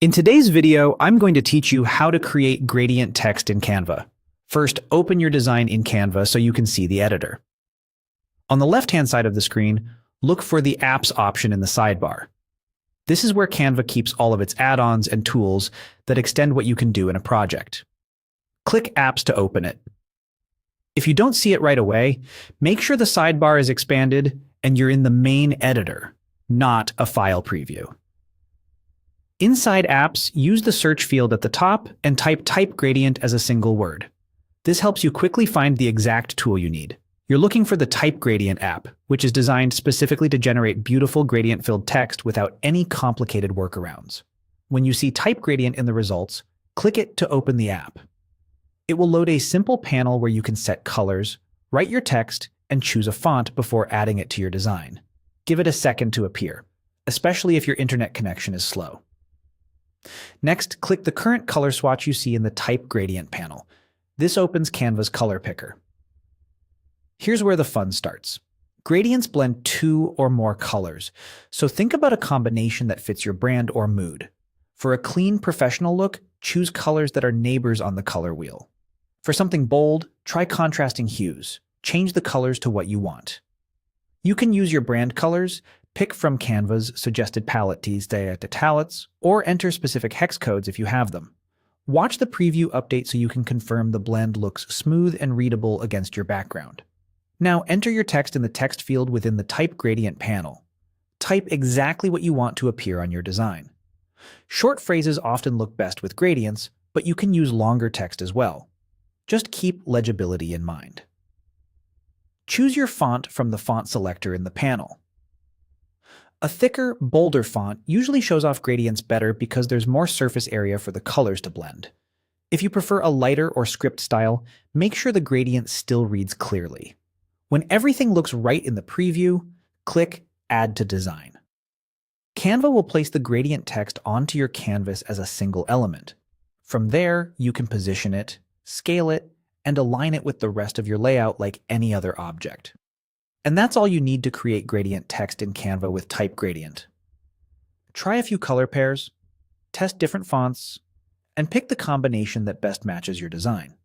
In today's video, I'm going to teach you how to create gradient text in Canva. First, open your design in Canva so you can see the editor. On the left-hand side of the screen, look for the Apps option in the sidebar. This is where Canva keeps all of its add-ons and tools that extend what you can do in a project. Click Apps to open it. If you don't see it right away, make sure the sidebar is expanded and you're in the main editor, not a file preview. Inside Apps, use the search field at the top and type gradient as a single word. This helps you quickly find the exact tool you need. You're looking for the Type Gradient app, which is designed specifically to generate beautiful gradient-filled text without any complicated workarounds. When you see Type Gradient in the results, click it to open the app. It will load a simple panel where you can set colors, write your text, and choose a font before adding it to your design. Give it a second to appear, especially if your internet connection is slow. Next, click the current color swatch you see in the Type Gradient panel. This opens Canva's color picker. Here's where the fun starts. Gradients blend two or more colors, so think about a combination that fits your brand or mood. For a clean, professional look, choose colors that are neighbors on the color wheel. For something bold, try contrasting hues. Change the colors to what you want. You can use your brand colors, pick from Canva's suggested palette palettes, or enter specific hex codes if you have them. Watch the preview update so you can confirm the blend looks smooth and readable against your background. Now enter your text in the text field within the Type Gradient panel. Type exactly what you want to appear on your design. Short phrases often look best with gradients, but you can use longer text as well. Just keep legibility in mind. Choose your font from the font selector in the panel. A thicker, bolder font usually shows off gradients better because there's more surface area for the colors to blend. If you prefer a lighter or script style, make sure the gradient still reads clearly. When everything looks right in the preview, click Add to Design. Canva will place the gradient text onto your canvas as a single element. From there, you can position it, scale it, and align it with the rest of your layout like any other object. And that's all you need to create gradient text in Canva with Type Gradient. Try a few color pairs, test different fonts, and pick the combination that best matches your design.